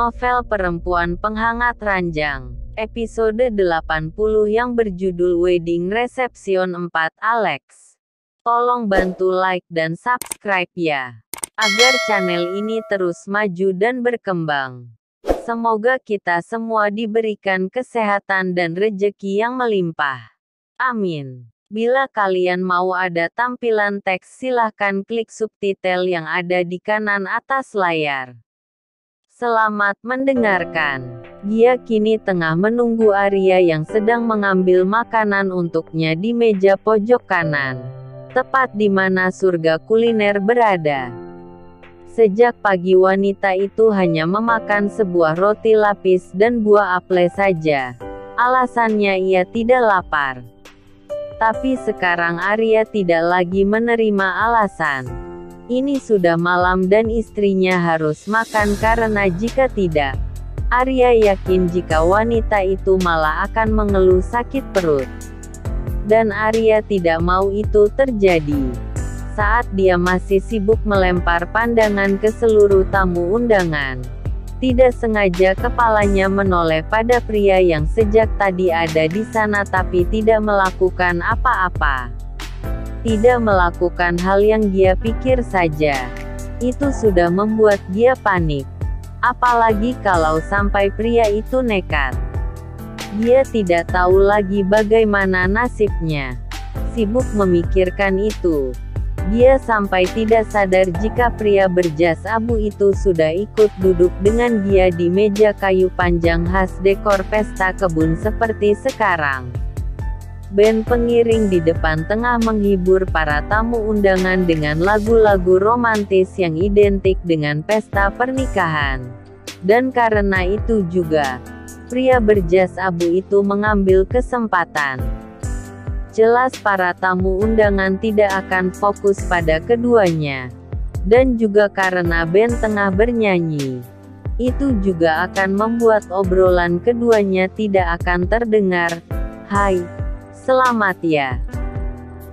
Novel perempuan penghangat ranjang. Episode 80 yang berjudul Wedding Reception 4. Alex. Tolong bantu like dan subscribe ya, agar channel ini terus maju dan berkembang. Semoga kita semua diberikan kesehatan dan rejeki yang melimpah. Amin. Bila kalian mau ada tampilan teks, silahkan klik subtitle yang ada di kanan atas layar. Selamat mendengarkan. Dia kini tengah menunggu Arya yang sedang mengambil makanan untuknya di meja pojok kanan, tepat di mana surga kuliner berada. Sejak pagi wanita itu hanya memakan sebuah roti lapis dan buah apel saja. Alasannya ia tidak lapar. Tapi sekarang Arya tidak lagi menerima alasan. Ini sudah malam dan istrinya harus makan karena jika tidak, Arya yakin jika wanita itu malah akan mengeluh sakit perut. Dan Arya tidak mau itu terjadi. Saat dia masih sibuk melempar pandangan ke seluruh tamu undangan, tidak sengaja kepalanya menoleh pada pria yang sejak tadi ada di sana tapi tidak melakukan apa-apa. Tidak melakukan hal yang dia pikir saja. Itu sudah membuat dia panik. Apalagi kalau sampai pria itu nekat. Dia tidak tahu lagi bagaimana nasibnya. Sibuk memikirkan itu, dia sampai tidak sadar jika pria berjas abu itu sudah ikut duduk dengan dia di meja kayu panjang khas dekor pesta kebun seperti sekarang. Band pengiring di depan tengah menghibur para tamu undangan dengan lagu-lagu romantis yang identik dengan pesta pernikahan. Dan karena itu juga, pria berjas abu itu mengambil kesempatan. Jelas para tamu undangan tidak akan fokus pada keduanya. Dan juga karena band tengah bernyanyi, itu juga akan membuat obrolan keduanya tidak akan terdengar. Hai, selamat ya.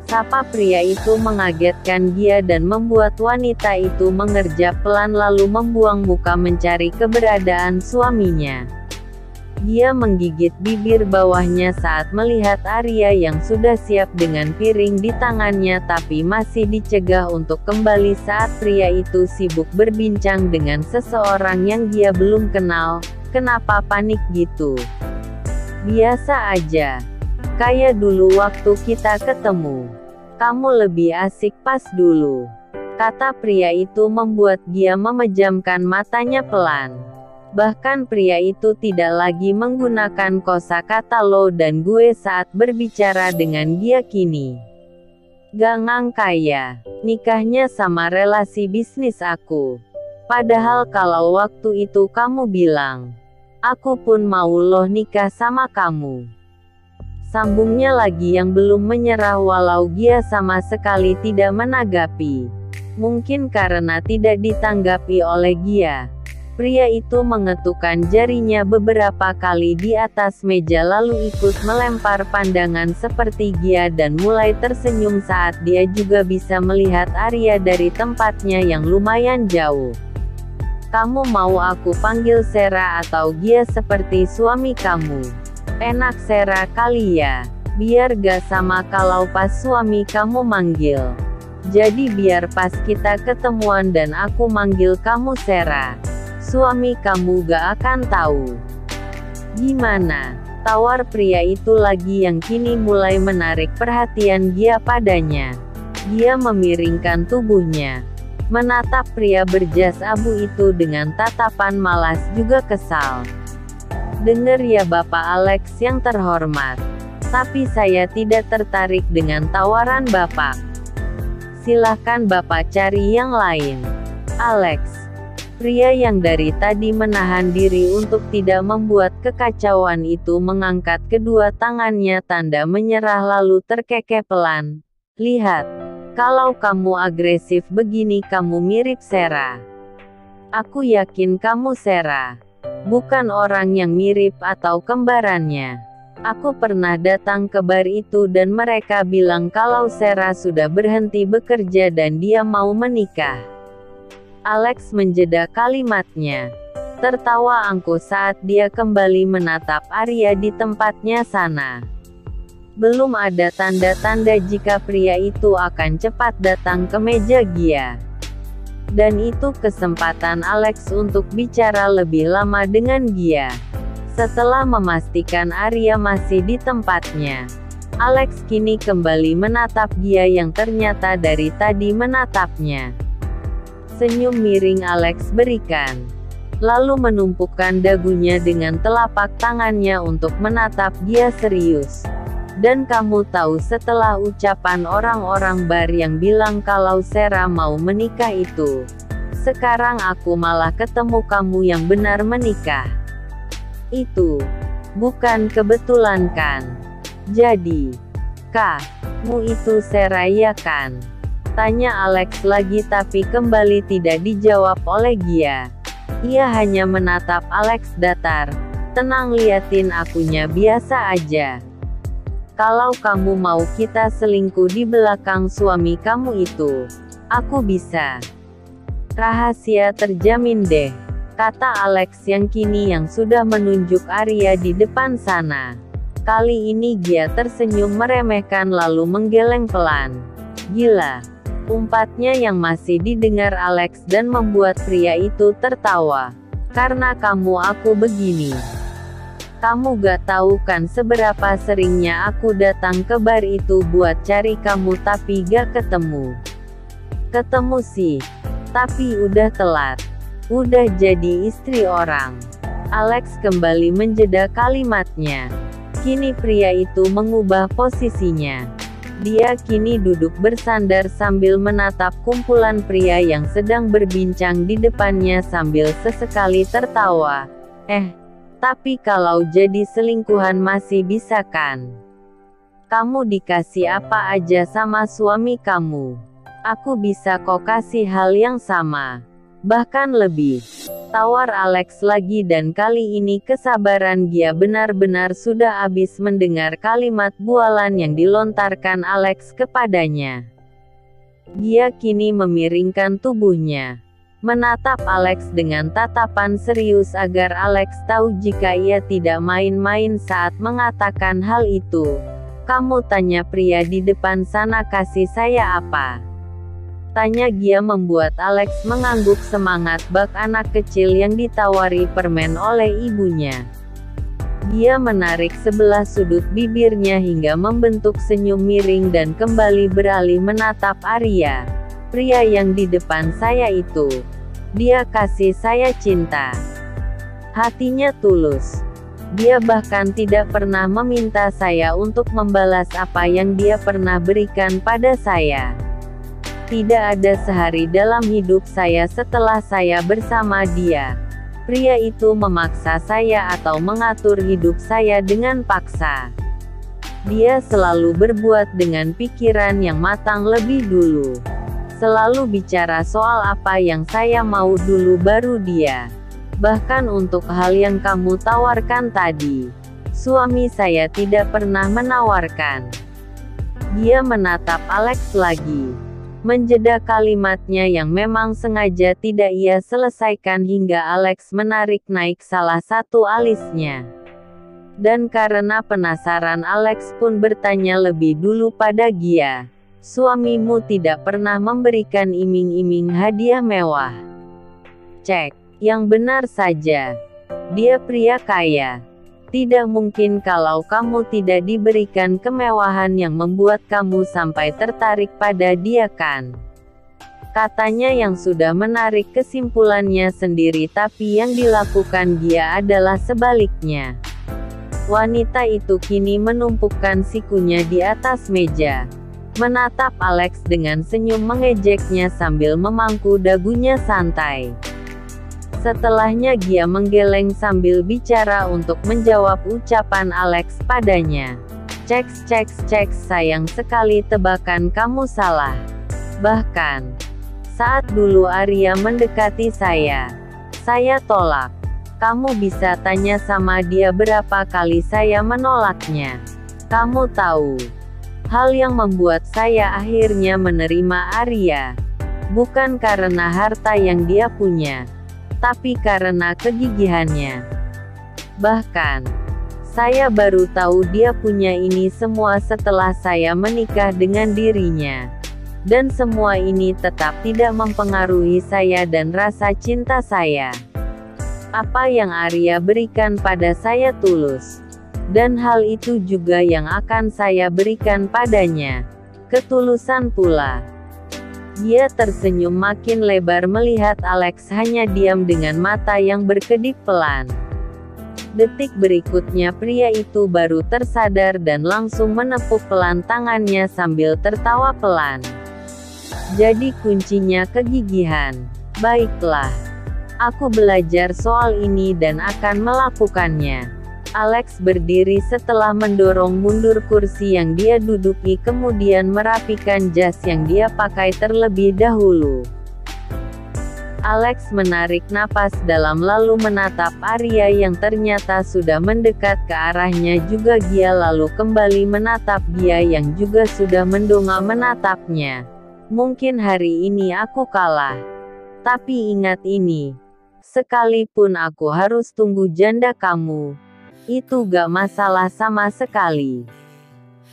Sapa pria itu mengagetkan dia dan membuat wanita itu mengerjap pelan lalu membuang muka mencari keberadaan suaminya. Dia menggigit bibir bawahnya saat melihat Arya yang sudah siap dengan piring di tangannya tapi masih dicegah untuk kembali saat pria itu sibuk berbincang dengan seseorang yang dia belum kenal. Kenapa panik gitu? Biasa aja. Kayak dulu waktu kita ketemu. Kamu lebih asik pas dulu, kata pria itu membuat dia memejamkan matanya pelan. Bahkan pria itu tidak lagi menggunakan kosakata lo dan gue saat berbicara dengan dia kini. Gangang kaya, nikahnya sama relasi bisnis aku. Padahal kalau waktu itu kamu bilang, aku pun mau loh nikah sama kamu. Sambungnya lagi yang belum menyerah walau dia sama sekali tidak menanggapi. Mungkin karena tidak ditanggapi oleh Gia. Pria itu mengetukkan jarinya beberapa kali di atas meja lalu ikut melempar pandangan seperti Gia dan mulai tersenyum saat dia juga bisa melihat Arya dari tempatnya yang lumayan jauh. Kamu mau aku panggil Sera atau Gia seperti suami kamu? Enak Sera kali ya, biar gak sama kalau pas suami kamu manggil. Jadi biar pas kita ketemuan dan aku manggil kamu Sera, suami kamu gak akan tahu. Gimana? Tawar pria itu lagi yang kini mulai menarik perhatian dia padanya. Dia memiringkan tubuhnya, menatap pria berjas abu itu dengan tatapan malas juga kesal. Dengar ya Bapak Alex yang terhormat, tapi saya tidak tertarik dengan tawaran Bapak. Silahkan Bapak cari yang lain. Alex. Pria yang dari tadi menahan diri untuk tidak membuat kekacauan itu mengangkat kedua tangannya tanda menyerah lalu terkekeh pelan. Lihat, kalau kamu agresif begini kamu mirip Sera. Aku yakin kamu Sera. Bukan orang yang mirip atau kembarannya. Aku pernah datang ke bar itu dan mereka bilang kalau Sera sudah berhenti bekerja dan dia mau menikah. Alex menjeda kalimatnya. Tertawa angkuh saat dia kembali menatap Arya di tempatnya sana. Belum ada tanda-tanda jika pria itu akan cepat datang ke meja Gia. Dan itu kesempatan Alex untuk bicara lebih lama dengan Gia. Setelah memastikan Arya masih di tempatnya, Alex kini kembali menatap Gia yang ternyata dari tadi menatapnya. Senyum miring Alex berikan, lalu menumpukan dagunya dengan telapak tangannya untuk menatap Gia serius. Dan kamu tahu, setelah ucapan orang-orang bar yang bilang kalau Sera mau menikah itu, sekarang aku malah ketemu kamu yang benar menikah. Itu bukan kebetulan kan? Jadi, kamu itu Sera ya kan? Tanya Alex lagi tapi kembali tidak dijawab oleh Gia. Ia hanya menatap Alex datar. Tenang, liatin akunya biasa aja. Kalau kamu mau kita selingkuh di belakang suami kamu itu, aku bisa. Rahasia terjamin deh, kata Alex yang kini yang sudah menunjuk Arya di depan sana. Kali ini Gia tersenyum meremehkan lalu menggeleng pelan. Gila, umpatnya yang masih didengar Alex dan membuat pria itu tertawa. Karena kamu aku begini. Kamu gak tahu kan seberapa seringnya aku datang ke bar itu buat cari kamu tapi gak ketemu. Ketemu sih, tapi udah telat. Udah jadi istri orang. Alex kembali menjeda kalimatnya. Kini pria itu mengubah posisinya. Dia kini duduk bersandar sambil menatap kumpulan pria yang sedang berbincang di depannya sambil sesekali tertawa. Tapi kalau jadi selingkuhan masih bisa kan? Kamu dikasih apa aja sama suami kamu. Aku bisa kok kasih hal yang sama. Bahkan lebih. Tawar Alex lagi dan kali ini kesabaran Gia benar-benar sudah habis mendengar kalimat bualan yang dilontarkan Alex kepadanya. Gia kini memiringkan tubuhnya. Menatap Alex dengan tatapan serius agar Alex tahu jika ia tidak main-main saat mengatakan hal itu. Kamu tanya pria di depan sana kasih saya apa? Tanya Gia membuat Alex mengangguk semangat bak anak kecil yang ditawari permen oleh ibunya. Gia menarik sebelah sudut bibirnya hingga membentuk senyum miring dan kembali beralih menatap Arya. Pria yang di depan saya itu, dia kasih saya cinta. Hatinya tulus. Dia bahkan tidak pernah meminta saya untuk membalas apa yang dia pernah berikan pada saya. Tidak ada sehari dalam hidup saya setelah saya bersama dia. Pria itu memaksa saya atau mengatur hidup saya dengan paksa. Dia selalu berbuat dengan pikiran yang matang lebih dulu. Selalu bicara soal apa yang saya mau dulu baru dia. Bahkan untuk hal yang kamu tawarkan tadi, suami saya tidak pernah menawarkan. Dia menatap Alex lagi. Menjeda kalimatnya yang memang sengaja tidak ia selesaikan hingga Alex menarik naik salah satu alisnya. Dan karena penasaran Alex pun bertanya lebih dulu pada Gia. Suamimu tidak pernah memberikan iming-iming hadiah mewah. Cek, yang benar saja. Dia pria kaya. Tidak mungkin kalau kamu tidak diberikan kemewahan yang membuat kamu sampai tertarik pada dia kan? Katanya yang sudah menarik kesimpulannya sendiri tapi yang dilakukan Gia adalah sebaliknya. Wanita itu kini menumpukan sikunya di atas meja. Menatap Alex dengan senyum mengejeknya sambil memangku dagunya santai. Setelahnya Gia menggeleng sambil bicara untuk menjawab ucapan Alex padanya. Cek, sayang sekali tebakan kamu salah. Bahkan, saat dulu Arya mendekati saya tolak. Kamu bisa tanya sama dia berapa kali saya menolaknya. Kamu tahu. Hal yang membuat saya akhirnya menerima Arya. Bukan karena harta yang dia punya. tapi karena kegigihannya. Bahkan, saya baru tahu dia punya ini semua setelah saya menikah dengan dirinya. Dan semua ini tetap tidak mempengaruhi saya dan rasa cinta saya. Apa yang Arya berikan pada saya tulus. Dan hal itu juga yang akan saya berikan padanya. Ketulusan pula. Dia tersenyum makin lebar melihat Alex hanya diam dengan mata yang berkedip pelan. Detik berikutnya pria itu baru tersadar dan langsung menepuk pelan tangannya sambil tertawa pelan. Jadi kuncinya kegigihan. Baiklah. Aku belajar soal ini dan akan melakukannya. Alex berdiri setelah mendorong mundur kursi yang dia duduki kemudian merapikan jas yang dia pakai terlebih dahulu. Alex menarik napas dalam lalu menatap Arya yang ternyata sudah mendekat ke arahnya juga dia lalu kembali menatap dia yang juga sudah mendongak menatapnya. Mungkin hari ini aku kalah. Tapi ingat ini. Sekalipun aku harus tunggu janda kamu. Itu gak masalah sama sekali.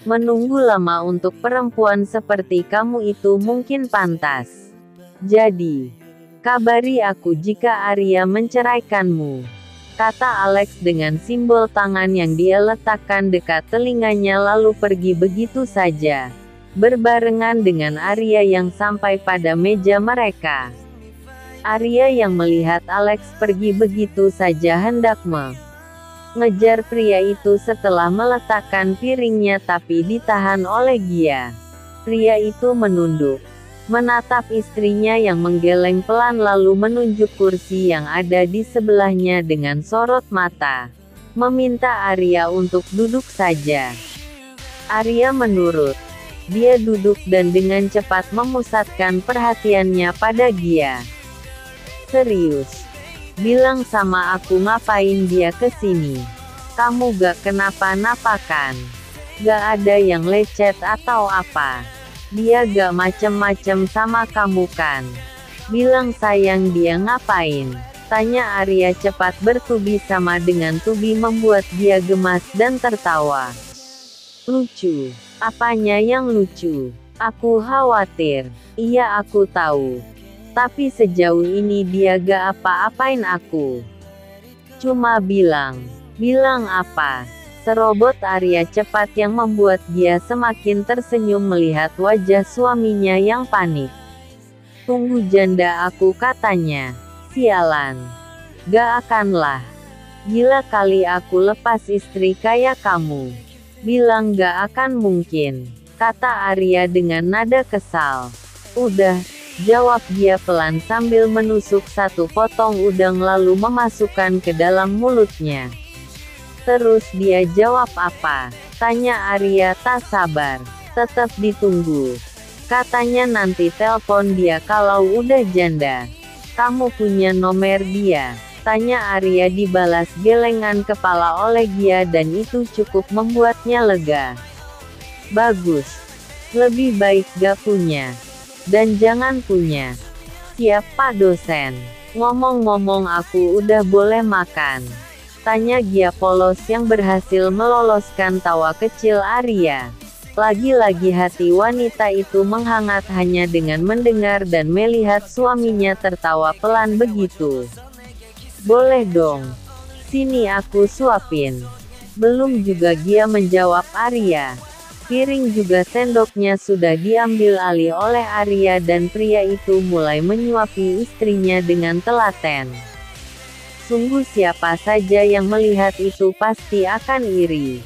Menunggu lama untuk perempuan seperti kamu itu mungkin pantas. Jadi, kabari aku jika Arya menceraikanmu. Kata Alex dengan simbol tangan yang dia letakkan dekat telinganya lalu pergi begitu saja. Berbarengan dengan Arya yang sampai pada meja mereka. Arya yang melihat Alex pergi begitu saja hendak mengejar pria itu setelah meletakkan piringnya tapi ditahan oleh Gia. Pria itu menunduk, menatap istrinya yang menggeleng pelan lalu menunjuk kursi yang ada di sebelahnya dengan sorot mata. Meminta Arya untuk duduk saja. Arya menurut. Dia duduk dan dengan cepat memusatkan perhatiannya pada Gia. Serius? Bilang sama aku ngapain dia kesini? Kamu gak kenapa-napa kan? Gak ada yang lecet atau apa? Dia gak macem-macem sama kamu kan? Bilang sayang dia ngapain? Tanya Arya cepat bertubi sama dengan tubi membuat dia gemas dan tertawa. Lucu. Apanya yang lucu? Aku khawatir. Iya aku tahu. Tapi sejauh ini dia gak apa-apain aku. Cuma bilang. Bilang apa? Serobot Arya cepat yang membuat dia semakin tersenyum melihat wajah suaminya yang panik. Tunggu janda aku katanya. Sialan. Gak akanlah. Gila kali aku lepas istri kayak kamu. Bilang gak akan mungkin, kata Arya dengan nada kesal. Udah, jawab dia pelan sambil menusuk satu potong udang lalu memasukkan ke dalam mulutnya. Terus dia jawab apa? Tanya Arya tak sabar. Tetap ditunggu. Katanya nanti telpon dia kalau udah janda. Kamu punya nomor dia? Tanya Arya dibalas gelengan kepala oleh Gia dan itu cukup membuatnya lega. Bagus. Lebih baik gak punya. Dan jangan punya. Siap Pak dosen. Ngomong-ngomong aku udah boleh makan? Tanya Gia polos yang berhasil meloloskan tawa kecil Arya. Lagi-lagi hati wanita itu menghangat hanya dengan mendengar dan melihat suaminya tertawa pelan begitu. Boleh dong. Sini aku suapin. Belum juga Gia menjawab Arya. Piring juga sendoknya sudah diambil alih oleh Arya dan pria itu mulai menyuapi istrinya dengan telaten. Sungguh siapa saja yang melihat itu pasti akan iri.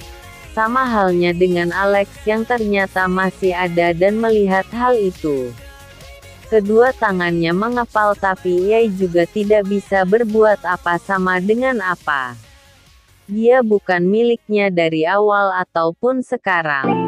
Sama halnya dengan Alex yang ternyata masih ada dan melihat hal itu. Kedua tangannya mengepal tapi ia juga tidak bisa berbuat apa sama dengan apa. Dia bukan miliknya dari awal ataupun sekarang.